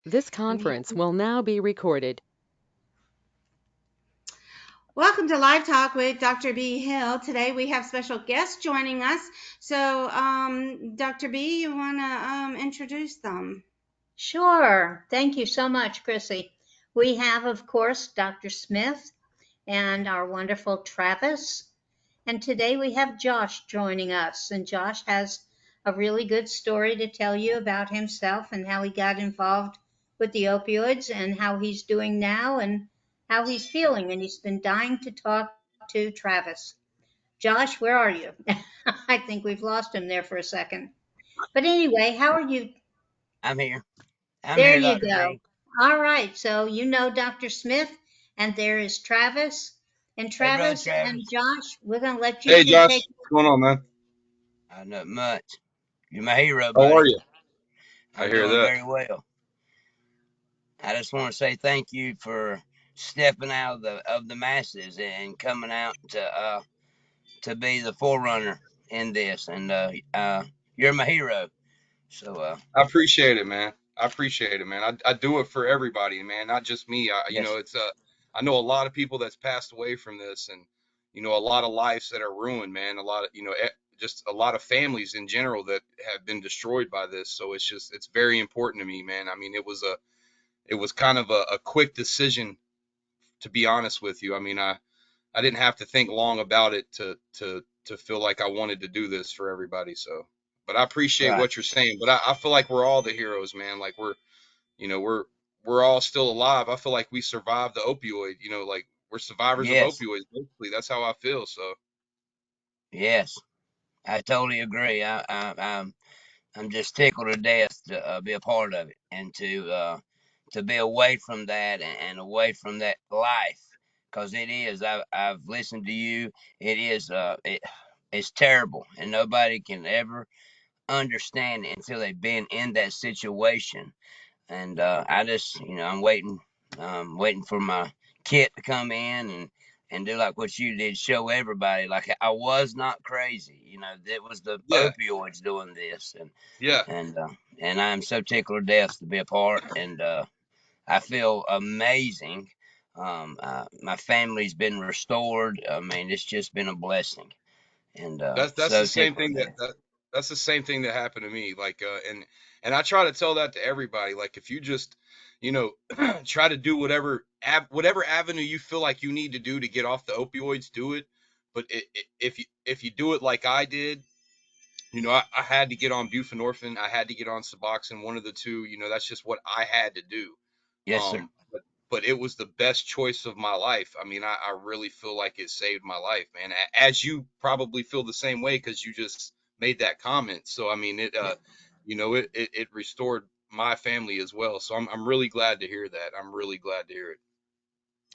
This conference will now be recorded. Welcome to Live Talk with Dr. B. Hill. Today we have special guests joining us. So, Dr. B, you want to introduce them? Sure. Thank you so much, Chrissy. We have, of course, Dr. Smith and our wonderful Travis. And today we have Josh joining us. And Josh has a really good story to tell you about himself and how he got involved with the opioids and how he's doing now and how he's feeling. And he's been dying to talk to Travis. Josh, where are you? I think we've lost him there for a second. But anyway, how are you? I'm here. I'm There here, you Dr. go. B. All right. So you know Dr. Smith, and there is Travis. And Hey, Brother Travis and Travis. Josh, we're going to let you Hey two take. Josh, what's going on, man? Not much. You're my hero, How are buddy. you? I I'm hear doing that. very well. I just want to say thank you for stepping out of the masses and coming out to be the forerunner in this. And you're my hero. So I appreciate it, man. I appreciate it, man. I do it for everybody, man, not just me. yes, It's I know a lot of people that's passed away from this, and a lot of lives that are ruined, man. A lot of just a lot of families in general that have been destroyed by this. So it's very important to me, man. I mean, it was kind of a quick decision, to be honest with you. I mean, I didn't have to think long about it to feel like I wanted to do this for everybody. So, but I appreciate right. what you're saying. But I feel like we're all the heroes, man. Like you know, we're we're all still alive. I feel like we survived the opioid. Like we're survivors of Yes, opioids. Basically, that's how I feel. So, yes. I totally agree. I'm just tickled to death to be a part of it and to be away from that and away from that life, because it is. I've listened to you. It is. It's terrible, and nobody can ever understand it until they've been in that situation. And I just, I'm waiting for my kit to come in and do like what you did, show everybody like I was not crazy. It was the yeah, opioids doing this, yeah. and I'm so tickled to death to be a part, and I feel amazing. My family's been restored. I mean, it's just been a blessing, and That's the so same tickled thing to death. that's the same thing that happened to me. Like, and I try to tell that to everybody. Like, if you just, you know, try to do whatever avenue you feel like you need to do to get off the opioids, do it. But if you do it like I did, I had to get on buprenorphine. I had to get on Suboxone, one of the two. That's just what I had to do. Yes, sir. But it was the best choice of my life. I mean, I really feel like it saved my life, man. As you probably feel the same way because you just made that comment. So I mean, Yeah. it restored my family as well. So I'm really glad to hear that. I'm really glad to hear it.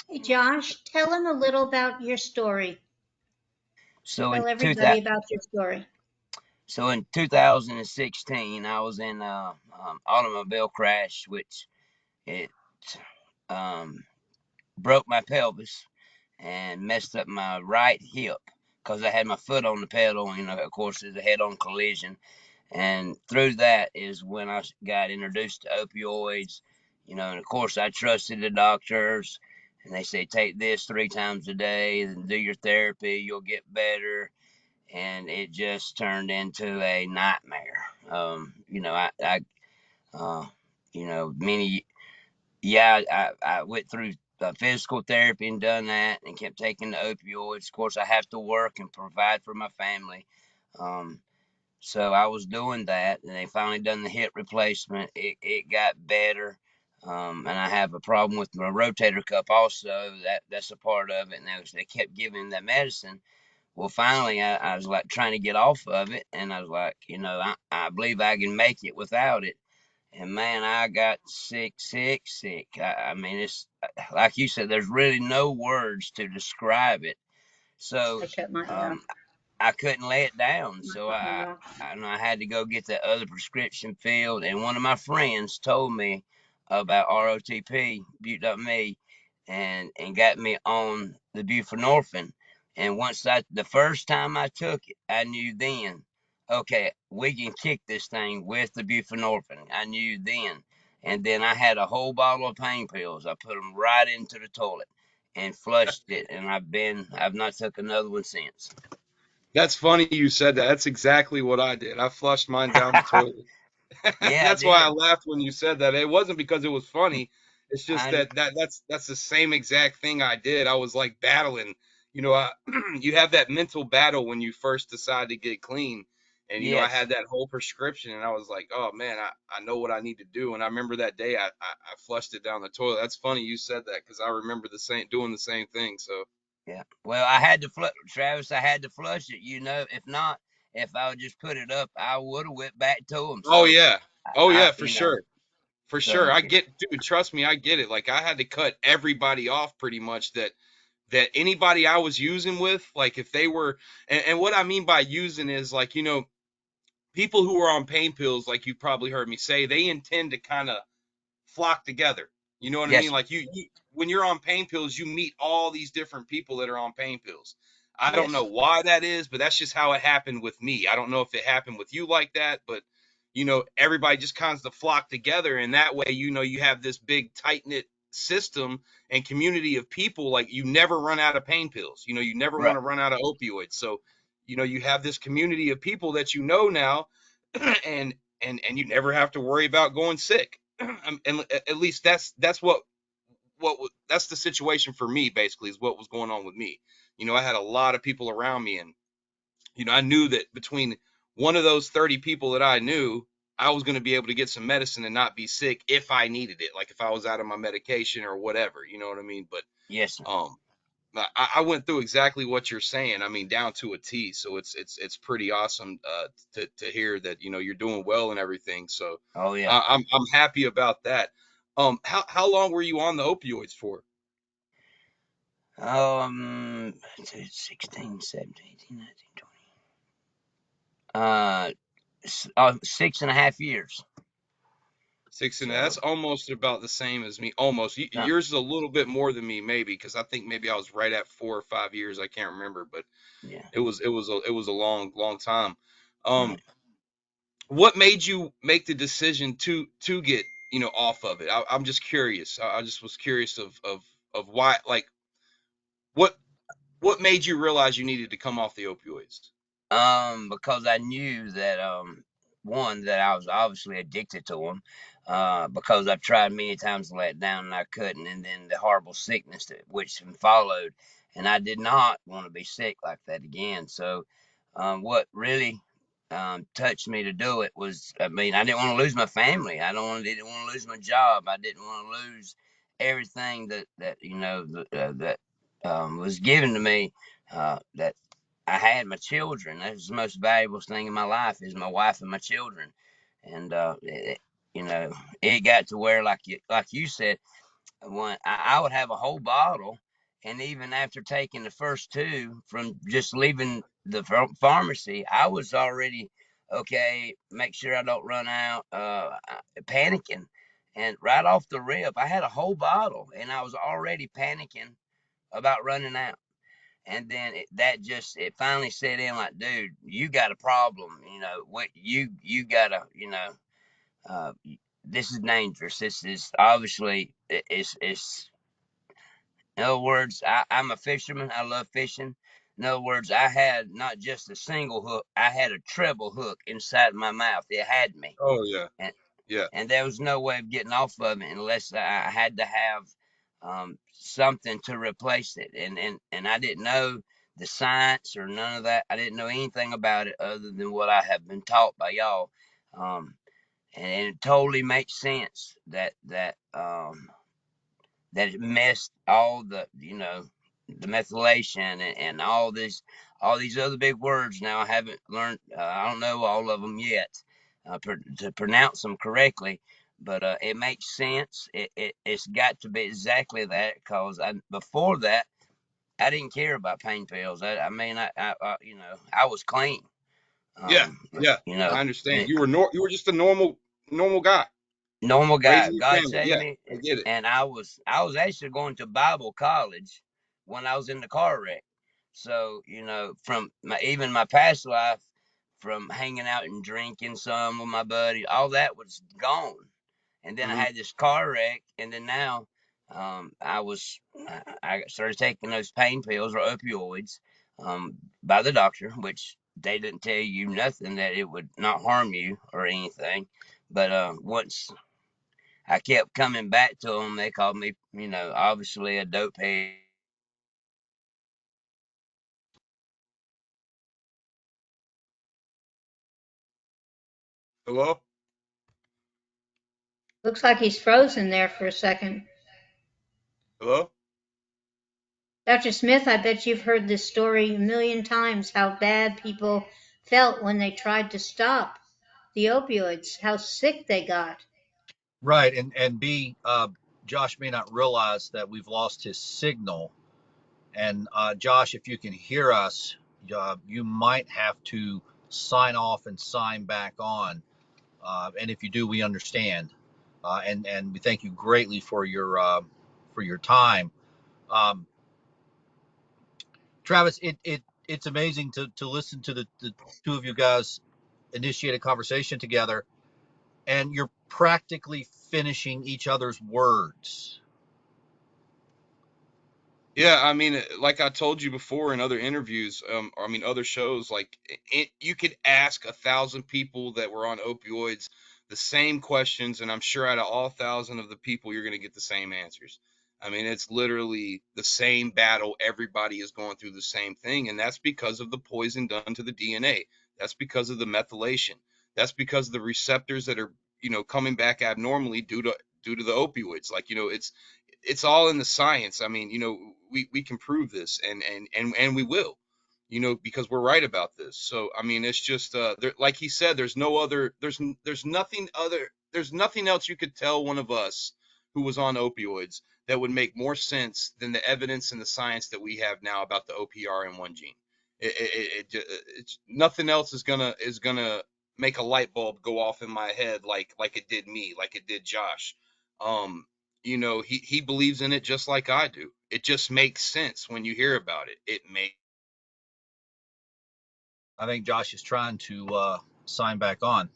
Hey, Josh, tell them a little about your story. So in Tell two everybody about your story. So in 2016, I was in a automobile crash, which it um, broke my pelvis and messed up my right hip because I had my foot on the pedal. Of course, it's a head-on collision, and through that is when I got introduced to opioids. And of course, I trusted the doctors, and they say take this 3 times a day and do your therapy. You'll get better, and it just turned into a nightmare. I uh, many, yeah, I went through physical therapy and done that and kept taking the opioids. Of course, I have to work and provide for my family. Um, so I was doing that, and they finally done the hip replacement. It got better. And I have a problem with my rotator cuff also. That's a part of it. And they kept giving that medicine. Well, finally, I was like trying to get off of it, and I was like, I believe I can make it without it. And man, I got sick, sick, sick. I mean, it's like you said, there's really no words to describe it. So I cut my hair. um, I couldn't lay it down. I So cut my hair. I had to go get the other prescription filled. And one of my friends told me about ROTP, Butte.me, and got me on the buprenorphine. And the first time I took it, I knew then, okay, we can kick this thing with the buprenorphine. I knew then. And then I had a whole bottle of pain pills. I put them right into the toilet and flushed it. And I've not took another one since. That's funny you said that. That's exactly what I did. I flushed mine down the toilet. Yeah, I That's why I did. laughed when you said that. It wasn't because it was funny. It's just I that's the same exact thing I did. I was like battling. You have that mental battle when you first decide to get clean. And I Yes. had that whole prescription, and I was like, oh man, I know what I need to do. And I remember that day I flushed it down the toilet. That's funny you said that because I remember doing the same thing. So Yeah. Well, I had to Travis. I had to flush it. If not, if I would just put it up, I would have went back to him. oh So yeah, oh I yeah, for sure. For sure. so I get, dude, trust me, I get it. Like I had to cut everybody off pretty much that anybody I was using with, like if they were, and what I mean by using is like, people who are on pain pills, like you probably heard me say, they intend to kind of flock together. You know what I yes, mean? sir. Like when you're on pain pills, you meet all these different people that are on pain pills. I don't know Yes. why that is, but that's just how it happened with me. I don't know if it happened with you like that, but everybody just kind of flock together, and that way, you have this big tight knit system and community of people. Like you never run out of pain pills. You never want Right. to run out of opioids. So, you have this community of people that now, and you never have to worry about going sick. And at least that's that's the situation for me. Basically, is what was going on with me. I had a lot of people around me, and I knew that between one of those 30 people that I knew, I was going to be able to get some medicine and not be sick if I needed it, like if I was out of my medication or whatever. You know what I mean? But Yes, sir. um, I went through exactly what you're saying. I mean, down to a T. So it's pretty awesome to hear that you're doing well and everything. So Oh yeah. I'm happy about that. How long were you on the opioids for? 16, 17, 18, 19, 20. 6.5 years. That's So almost about the same as me. Almost. no, Yours is a little bit more than me, maybe, because I think maybe I was right at 4 or 5 years. I can't remember, but yeah. it was a long time. Right. Um, what made you make the decision to get off of it? I'm just curious. I just was curious of why, like what what made you realize you needed to come off the opioids? Because I knew that one, that I was obviously addicted to them. Because I've tried many times to let down and I couldn't, and then the horrible sickness which followed, and I did not want to be sick like that again. So, what really touched me to do it was, I mean, I didn't want to lose my family. Didn't want to lose my job. I didn't want to lose everything that was given to me. That I had my children. That's the most valuable thing in my life is my wife and my children. And you know, it got to where, like you said, when I would have a whole bottle, and even after taking the first two from just leaving the pharmacy, I was already okay. Make sure I don't run out, panicking. And right off the rip, I had a whole bottle, and I was already panicking about running out. And then it finally set in, like, dude, you got a problem. What you gotta, uh, this is dangerous. This is obviously, it's in other words, I'm a fisherman. I love fishing. In other words, I had not just a single hook, I had a treble hook inside my mouth. It had me. Oh yeah, And yeah, and there was no way of getting off of it unless I had to have something to replace it. And I didn't know the science or none of that. I didn't know anything about it other than what I have been taught by y'all. Um, and it totally makes sense that it missed all the methylation and all these other big words. Now I haven't learned, I don't know all of them yet, to pronounce them correctly, but it makes sense. It's got to be exactly that, because before that I didn't care about pain pills. I mean, I was clean. yeah, um yeah. you know I understand. it, You were just a normal guy Normal guy. raising your God family. saved Yeah, me, I get it. and I was actually going to Bible college when I was in the car wreck. So from my past life, from hanging out and drinking some with my buddy, all that was gone. and then I Mhm. had this car wreck, and then now I started taking those pain pills or opioids by the doctor, which they didn't tell you nothing that it would not harm you or anything. But once I kept coming back to them, they called me, obviously a dope head. Hello? Looks like he's frozen there for a second. Hello? Dr. Smith, I bet you've heard this story a million times how bad people felt when they tried to stop the opioids, how sick they got. Right, and B, Josh may not realize that we've lost his signal. And Josh, if you can hear us, you might have to sign off and sign back on. And if you do, we understand. And we thank you greatly for your time. Um, Travis, it's amazing to listen to the two of you guys initiate a conversation together, and you're practically finishing each other's words. Yeah, I mean, like I told you before in other interviews, or I mean, other shows, like you could ask 1,000 people that were on opioids the same questions, and I'm sure out of all 1,000 of the people, you're going to get the same answers. I mean, it's literally the same battle. Everybody is going through the same thing, and that's because of the poison done to the DNA. That's because of the methylation. That's because of the receptors that are, coming back abnormally due to the opioids. Like, it's all in the science. I mean, we can prove this, and we will, because we're right about this. So I mean, it's just there, like he said, there's nothing else you could tell one of us who was on opioids that would make more sense than the evidence and the science that we have now about the OPRN1 gene. It's nothing else is gonna make a light bulb go off in my head like it did me, like it did Josh. Um, he believes in it just like I do. It just makes sense when you hear about it. It makes. I think Josh is trying to sign back on.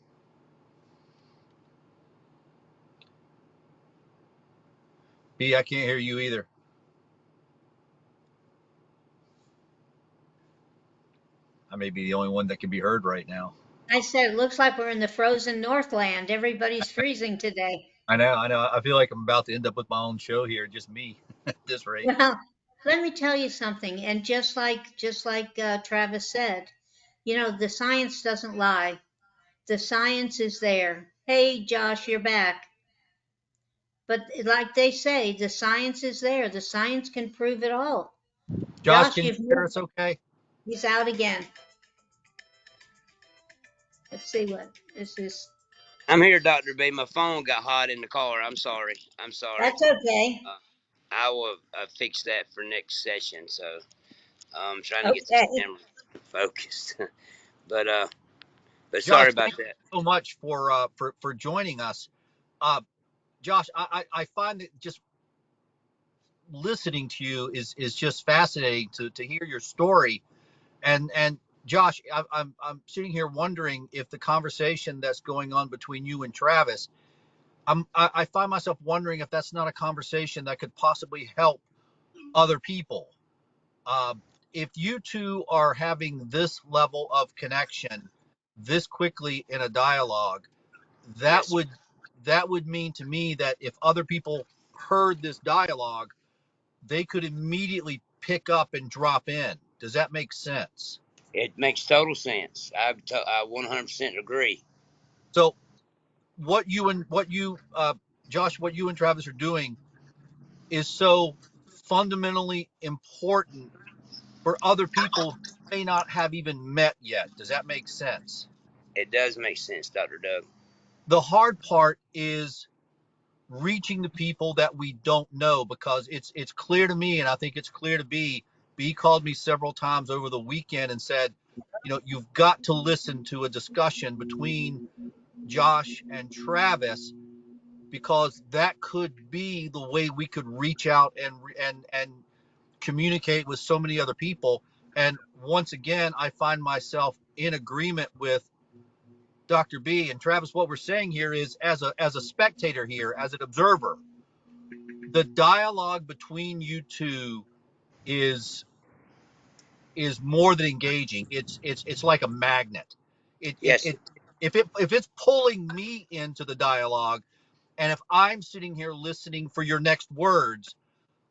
B, I can't hear you either. I may be the only one that can be heard right now. I said, it looks like we're in the frozen Northland. Everybody's freezing today. I know, I know. I feel like I'm about to end up with my own show here, just me at this rate. Well, let me tell you something. And just like Travis said, the science doesn't lie. The science is there. Hey, Josh, you're back. But like they say, the science is there. The science can prove it all. Josh, Josh, can you you've hear moved. us okay? He's out again. Let's see what this is. I'm here, Dr. B. My phone got hot in the car. I'm sorry. I'm sorry. That's okay. Uh, I will fix that for next session. So I'm trying to get this Okay. camera focused. but uh, but sorry Josh, about thank that. you so much for joining us. Uh, Josh, I find that just listening to you is just fascinating to hear your story. And Josh, I'm sitting here wondering if the conversation that's going on between you and Travis, I find myself wondering if that's not a conversation that could possibly help other people. Uh, if you two are having this level of connection this quickly in a dialogue, that Yes, sir. would that would mean to me that if other people heard this dialogue, they could immediately pick up and drop in. Does that make sense? It makes total sense. I 100% agree. So Josh, what you and Travis are doing is so fundamentally important for other people who may not have even met yet. Does that make sense? It does make sense, Dr. Doug. The hard part is reaching the people that we don't know, because it's clear to me, and I think it's clear to B called me several times over the weekend and said, you've got to listen to a discussion between Josh and Travis, because that could be the way we could reach out and communicate with so many other people. And once again, I find myself in agreement with Dr. B and Travis, what we're saying here is, as a spectator here, as an observer, the dialogue between you two is is more than engaging. It's like a magnet. Yes, It if it's pulling me into the dialogue, and if I'm sitting here listening for your next words,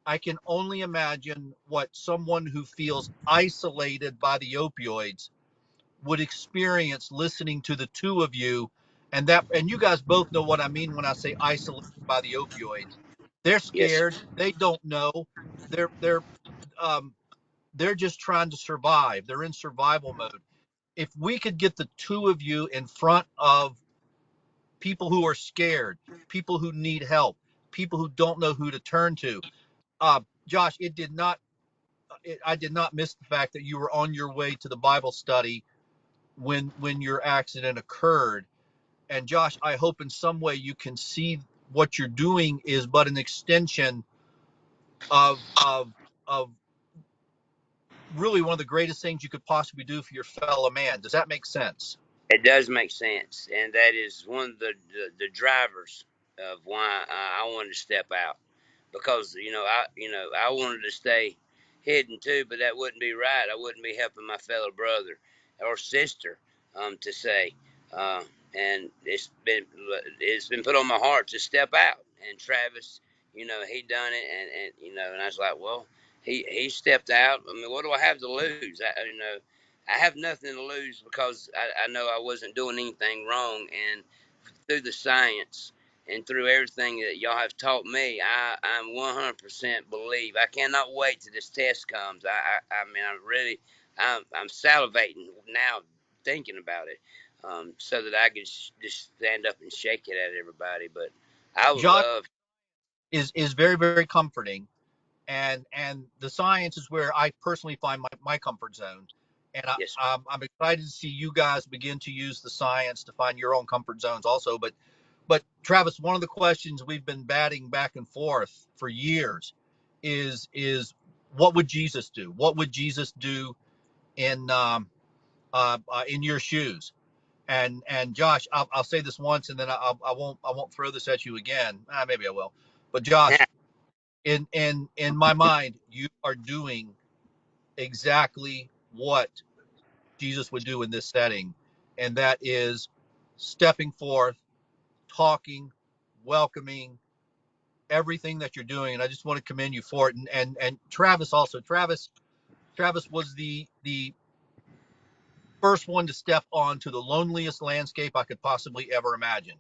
I can only imagine what someone who feels isolated by the opioids would experience listening to the two of you. And you guys both know what I mean when I say isolated by the opioids. They're yes, scared. They don't know. They're um, they're just trying to survive. They're in survival mode. If we could get the two of you in front of people who are scared, people who need help, people who don't know who to turn to, Josh, I did not miss the fact that you were on your way to the Bible study when your accident occurred. And Josh, I hope in some way you can see what you're doing is but an extension of really one of the greatest things you could possibly do for your fellow man. Does that make sense? it does make sense, and that is one of the drivers of why I wanted to step out, because I wanted to stay hidden too, but that wouldn't be right. I wouldn't be helping my fellow brother or sister, to say, uh, and it's been put on my heart to step out. And Travis, he done it, and I was like, well, he stepped out. I mean, what do I have to lose? I have nothing to lose, because I know I wasn't doing anything wrong, and through the science and through everything that y'all have taught me, I'm 100% believe. I cannot wait till this test comes. I mean, I'm salivating now thinking about it, so that I can just stand up and shake it at everybody. But I would Josh love, is very, very comforting. And the science is where I personally find my comfort zone. And yes, I'm excited to see you guys begin to use the science to find your own comfort zones also. But Travis, one of the questions we've been batting back and forth for years is what would Jesus do? What would Jesus do in your shoes? And Josh, I'll say this once, and then I won't throw this at you again. Maybe I will. But Josh, in my mind, you are doing exactly what Jesus would do in this setting, and that is stepping forth, talking, welcoming, everything that you're doing. And I just want to commend you for it. And Travis also. Travis was the first one to step onto the loneliest landscape I could possibly ever imagine.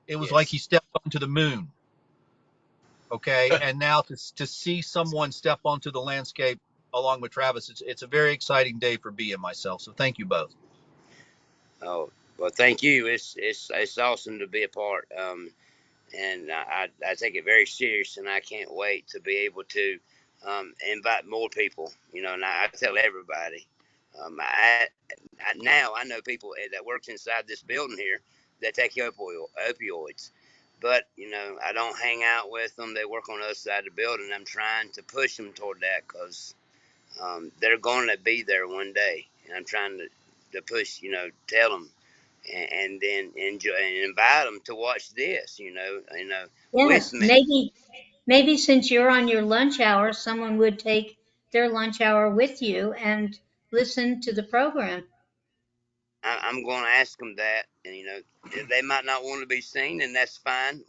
It was like yes, he stepped onto the moon. Okay, and now to see someone step onto the landscape along with Travis, it's a very exciting day for B and myself. So thank you both. oh, well, thank you. It's awesome to be a part. And I take it very serious, and I can't wait to be able to, invite more people. And I tell everybody, now I know people that works inside this building here that take opioids, but I don't hang out with them. They work on the other side of the building. I'm trying to push them toward that, because they're going to be there one day, and I'm trying to push, tell them, and then enjoy and invite them to watch this, with Yes, me. maybe since you're on your lunch hour, someone would take their lunch hour with you and listen to the program. I'm going to ask them that, and they might not want to be seen, and that's fine.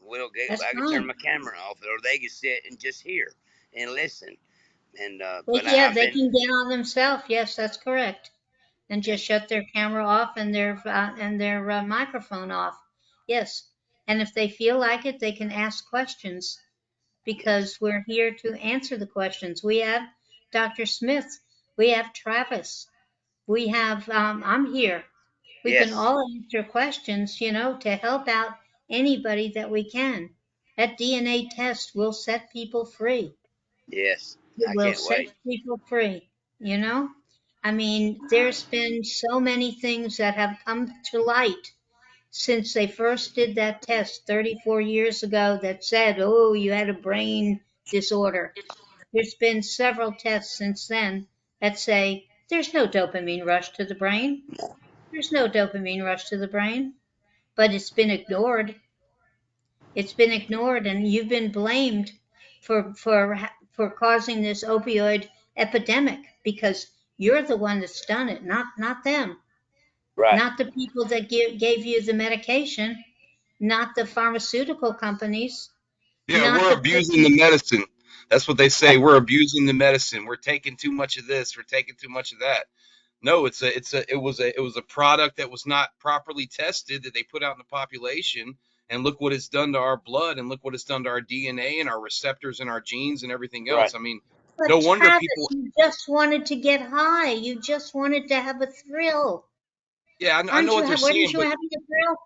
That's I can turn fine. my camera off, or they can sit and just hear and listen. And but Yeah, I've they been, can get on themselves. Yes, that's correct. And and just shut their camera off and their microphone off. Yes. And if they feel like it, they can ask questions yes, because we're here to answer the questions. We have Dr. Smith. We have Travis. We have, I'm here. We can yes, all answer questions, to help out anybody that we can. That DNA test will set people free. yes. It I will can't set wait. people free, you know? I mean, there's been so many things that have come to light since they first did that test 34 years ago that said, oh, you had a brain disorder. There's been several tests since then that say there's no dopamine rush to the brain. There's no dopamine rush to the brain. but it's been ignored. It's been ignored, and you've been blamed for causing this opioid epidemic because you're the one that's done it, not them, Right. not the people that gave you the medication, not the pharmaceutical companies, Yeah, not we're the abusing the patients. medicine. That's what they say. We're abusing the medicine. We're taking too much of this. We're taking too much of that. No, it was a product that was not properly tested that they put out in the population. And look what it's done to our blood, and look what it's done to our DNA and our receptors and our genes and everything Right. else. I mean, no But wonder Travis, people. you just wanted to get high. You just wanted to have a thrill. Yeah, I know Aren't you? what they're Weren't saying, you but having a thrill?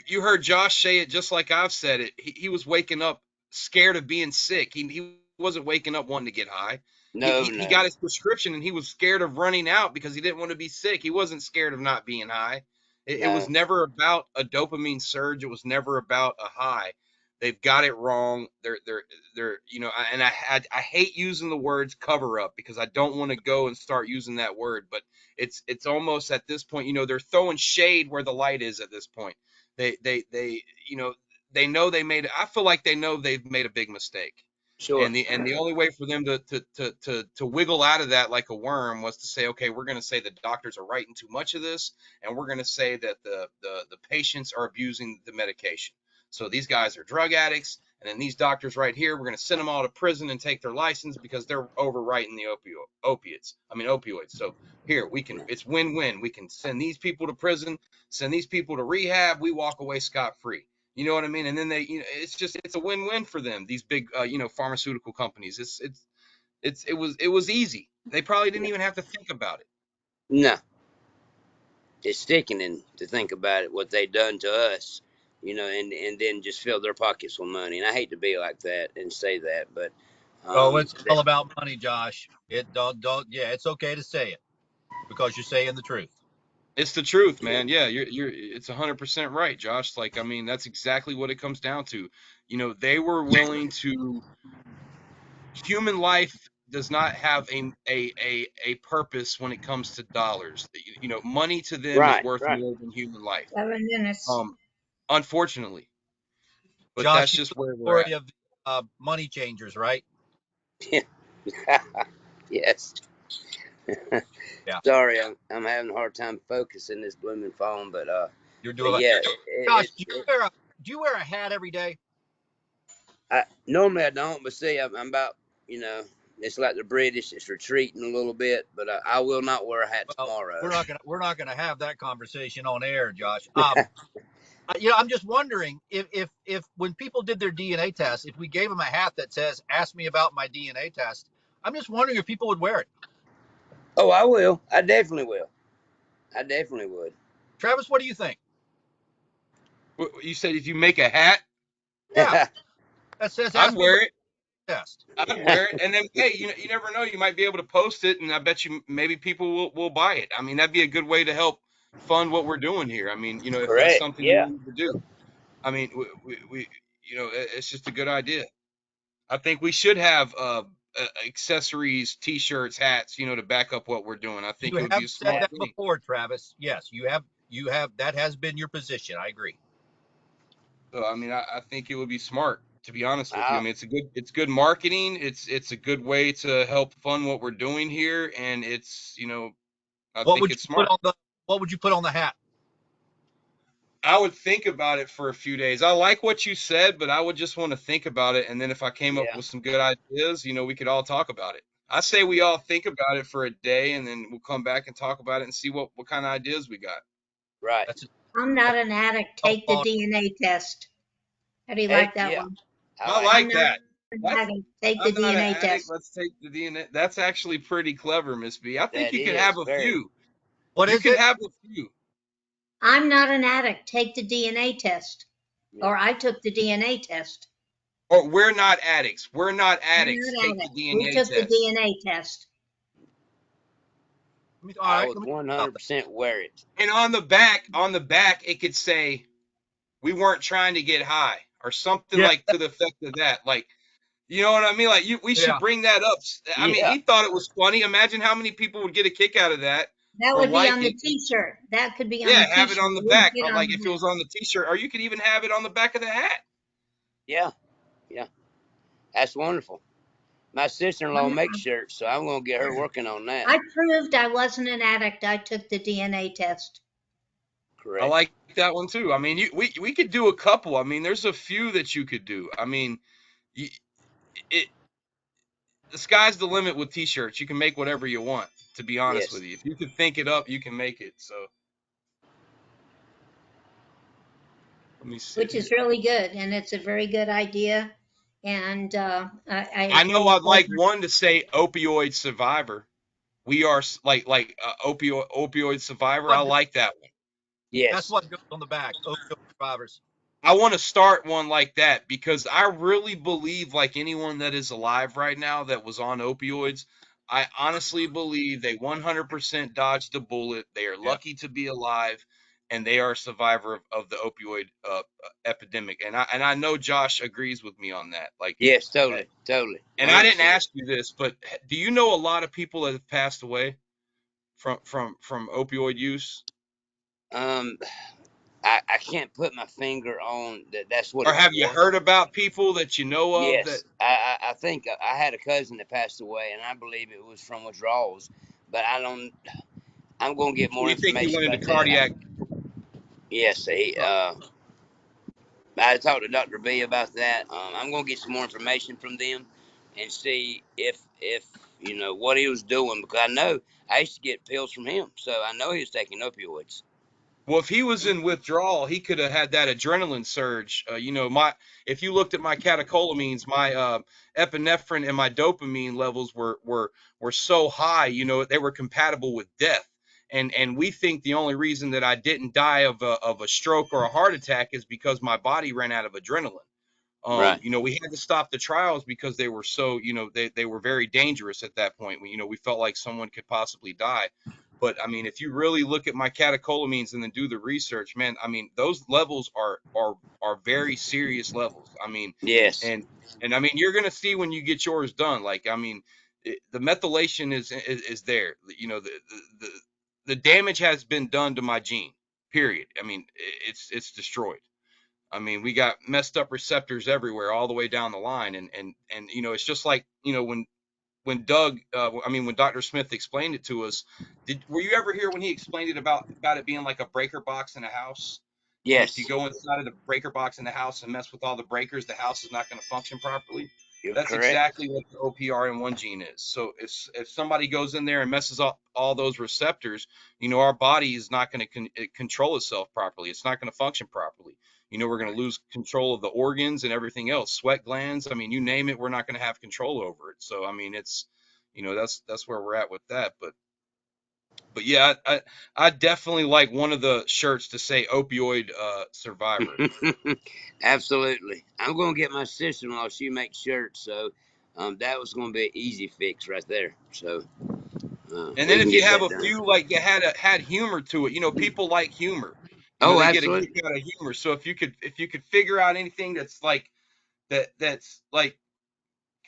you heard Josh say it just like I've said it. He was waking up scared of being sick. He wasn't waking up wanting to get high. No, He no. got his prescription and he was scared of running out because he didn't want to be sick. He wasn't scared of not being high. It was No. never about a dopamine surge. It was never about a high. They've got it wrong. They're and I hate using the words cover up because I don't want to go and start using that word, but it's almost at this point, they're throwing shade where the light is at this point. They they know they made. I feel like they know they've made a big mistake, Sure. and the only way for them to wiggle out of that like a worm was to say, okay, we're going to say the doctors are writing too much of this, and we're going to say that the patients are abusing the medication. So these guys are drug addicts, and then these doctors right here, we're going to send them all to prison and take their license because they're overwriting the opioids. So here it's win-win. We can send these people to prison, send these people to rehab. We walk away scot-free. You know what I mean? And then it's a win-win for them. These big, pharmaceutical companies. It was easy. They probably didn't even have to think about it. No. It's sickening to think about it, what they done to us, and then just fill their pockets with money. And I hate to be like that and say that, but Oh, it's all about money, Josh. It don't. Yeah, it's okay to say it because you're saying the truth. It's the truth, man. Yeah, it's 100% right, Josh. Like, I mean, that's exactly what it comes down to. They were willing to. Human life does not have a purpose when it comes to dollars. Money to them is right, worth right. more than human life. 7 minutes. Unfortunately, but Josh, that's you just know the where we're story at. of money changers, right? Yes. Yeah, Sorry, I'm having a hard time focusing this blooming phone, but you're but doing. yeah, Josh, do you wear a hat every day? normally I don't, but see, I'm about, it's like the British, it's retreating a little bit, but I will not wear a hat Well, tomorrow. we're not gonna have that conversation on air, Josh. I'm just wondering if when people did their DNA test, if we gave them a hat that says "Ask me about my DNA test," I'm just wondering if people would wear it. Oh, I will. I definitely will. I definitely would. Travis, what do you think? You said if you make a hat, Yeah, that says I'd "Ask me about wear it. the test." I'd wear it, and then hey, you never know. You might be able to post it, and I bet you maybe people will buy it. I mean, that'd be a good way to help fund what we're doing here. I mean, if that's Correct. something you Yeah. wanted to do, I mean, it's just a good idea. I think we should have accessories, T-shirts, hats, to back up what we're doing. I think You it would be have a said Yeah. smart that thing. before, Travis. Yes, you have. You have. That has been your position. I agree. So I mean, I think it would be smart, to be honest with you. I I, mean, it's good marketing. It's a good way to help fund what we're doing here, and I What think would it's you put smart. on the What would you put on the hat? I would think about it for a few days. I like what you said, but I would just want to think about it. And then if I came up yeah. with some good ideas, we could all talk about it. I say we all think about it for a day and then we'll come back and talk about it and see what kind of ideas we got. Right. That's a I'm not an addict. Take the softball. DNA test. How do you Heck like that yeah. one? I I like it. I'm like not that. an That's addict. Take the I'm not an DNA addict. test. Let's take the DNA. That's actually pretty clever, Miss B. I think That you could is have a very. few. What You is could it? have a few. I'm not an addict. Take the DNA test. Yeah. Or I took the DNA test. Or we're not addicts. We're not We're addicts. not Take the addicts. We DNA took the test. DNA test. All I right. would Let me think about that. 100% wear it. And on the back, it could say we weren't trying to get high or something Yeah. like to the effect of that. Like, you know what I mean? Like we should Yeah. bring that up. I mean, Yeah. he thought it was funny. Imagine how many people would get a kick out of that. That or would be like on the it. T-shirt. That could be on Yeah, the have it T-shirt. on the We'd back, get like on if it that. was on the T-shirt, or you could even have it on the back of the hat. Yeah, yeah, that's wonderful. My sister-in-law makes shirts, so I'm gonna get her working on that. I proved I wasn't an addict. I took the DNA test. I Correct. like that one too. I mean, we could do a couple. I mean, there's a few that you could do. I mean, you, it the sky's the limit with T-shirts. You can make whatever you want. To be honest Yes. with you, if you can think it up, you can make it. So let me see Which here. is really good, and it's a very good idea. And I I agree know with I'd what like one to say opioid survivor. We are like opioid survivor. I What like that one. That's Yes. what goes on the back. Opioid survivors. I want to start one like that because I really believe, like anyone that is alive right now that was on opioids, I honestly believe they 100% dodged the bullet. They are Yeah. lucky to be alive, and they are a survivor of the opioid epidemic. And I know Josh agrees with me on that. Like, Yes. uh, Totally. Totally. and I didn't 100%. ask you this, but do you know a lot of people that have passed away from opioid use? Um, I can't put my finger on that. That's what Or it have you was. heard about people that you know of that? Yes, I think I had a cousin that passed away, and I believe it was from withdrawals. But I don't. I'm gonna get more You think he information went into about that. cardiac? Yes, I talked to Dr. B about that. I'm gonna get some more information from them and see if what he was doing, because I know I used to get pills from him, so I know he was taking opioids. Well, if he was in withdrawal, he could have had that adrenaline surge. If you looked at my catecholamines, my epinephrine and my dopamine levels were so high. They were compatible with death. And we think the only reason that I didn't die of a stroke or a heart attack is because my body ran out of adrenaline. Right. We had to stop the trials because they were so, they were very dangerous at that point. We felt like someone could possibly die. But I mean, if you really look at my catecholamines and then do the research, man, I mean, those levels are very serious levels. I mean, Yes. and I mean, you're gonna see when you get yours done. Like, I mean, the methylation is there. The damage has been done to my gene. Period. I mean, it's destroyed. I mean, we got messed up receptors everywhere, all the way down the line, and it's just like when Doug, when Dr. Smith explained it to us. Were you ever here when he explained it about it being like a breaker box in a house? And if you Yes. go inside of the breaker box in the house and mess with all the breakers, the house is not going to function properly. You're That's correct. exactly what the OPRN1 gene is. So if somebody goes in there and messes up all those receptors, our body is not going to control itself properly. It's not going to function properly. We're going to lose control of the organs and everything else, sweat glands. I mean, you name it, we're not going to have control over it. So, I mean, it's, that's where we're at with that. But yeah, I definitely like one of the shirts to say opioid survivor. Absolutely. I'm gonna get my sister-in-law. She makes shirts, so that was gonna be an easy fix right there. So And we then can if you get have that a done. few, like you had humor to it, people like humor. Oh, They get a kick absolutely. out of humor. So if you could figure out anything that's like that's like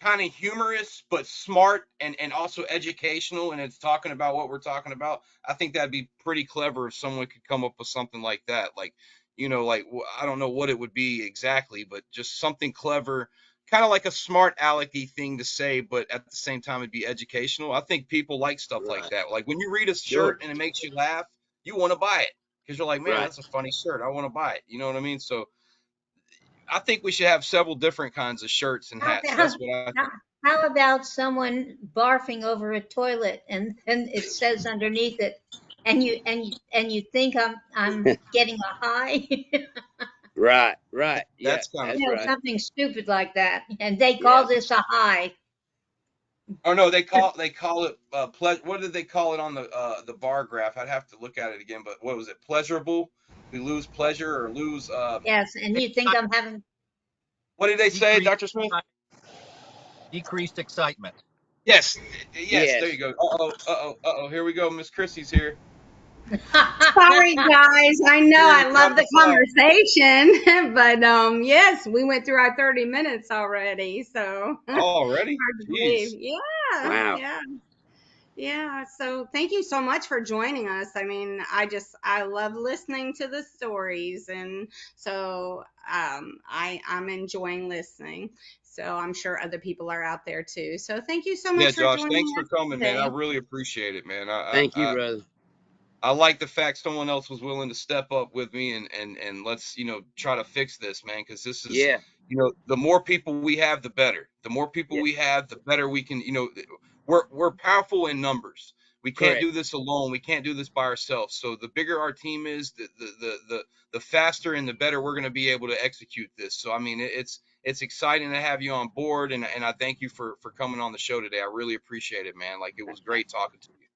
kind of humorous but smart and also educational, and it's talking about what we're talking about, I think that'd be pretty clever if someone could come up with something like that. Like, I don't know what it would be exactly, but just something clever, kind of like a smart alecky thing to say, but at the same time it'd be educational. I think people like stuff like Right. that. Like when you read a Sure. shirt and it makes you laugh, you want to buy it because you're like, man, Right. that's a funny shirt, I want to buy it. You know what I mean? So I think we should have several different kinds of shirts and How hats. about That's what I how, think. how about someone barfing over a toilet and it says underneath it, and you think I'm getting a high? Right. Right. Yeah, That's kind of that's funny. right. Something stupid like that, and they Yeah. call this a high. Oh no, they call it what did they call it on the bar graph? I'd have to look at it again, but what was it? Pleasurable? We lose pleasure or lose Yes, and you think I'm having. what did they say, Decreased, Dr. Smith? decreased excitement. Yes, yes, there you Yes. go. Uh-oh, here we go. Miss Chrissy's here. Sorry, guys. I know Here to I love pat the us out. conversation, but yes, we went through our 30 minutes already. So hard Already? to believe. Jeez. Yeah, Wow. yeah. Yeah, so thank you so much for joining us. I mean, I love listening to the stories, and so I'm enjoying listening. So I'm sure other people are out there too. So thank you so Yeah, much for Josh, joining thanks for us coming, man. I today. really appreciate it, man. I, Thank you, I, brother. I like the fact someone else was willing to step up with me and let's, try to fix this, man, because this is, Yeah, the more people we have, the better. The more people yeah, we have, the better we can, we're powerful in numbers. We can't correct. do this alone. We can't do this by ourselves. So the bigger our team is, the faster and the better we're going to be able to execute this. So I mean, it's exciting to have you on board, and I thank you for coming on the show today. I really appreciate it, man. Like, it was great talking to you.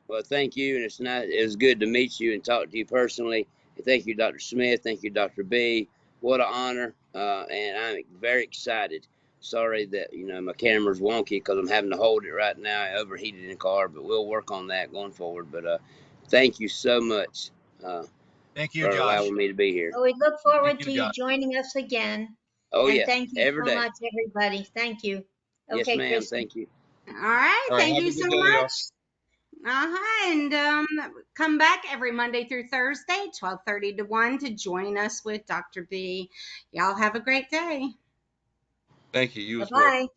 Well, thank you, and it's good to meet you and talk to you personally. And thank you, Dr. Smith. Thank you, Dr. B. What an honor, and I'm very excited. Sorry that my camera's wonky because I'm having to hold it right now. I overheated in the car, but we'll work on that going forward. But thank you so much uh, Thank you, for Josh. allowing me to be here. Well, we look Thank forward you, to you Josh. joining us again. Oh And yeah, thank you every so day. much, everybody. Thank you. Yes, Okay, ma'am. Christy. Thank you. All right, All right, thank have you a so good day, y'all. much. And come back every Monday through Thursday, 12:30 to 1 to join us with Dr. B. Y'all have a great day. Thank you. You as well. Bye-bye.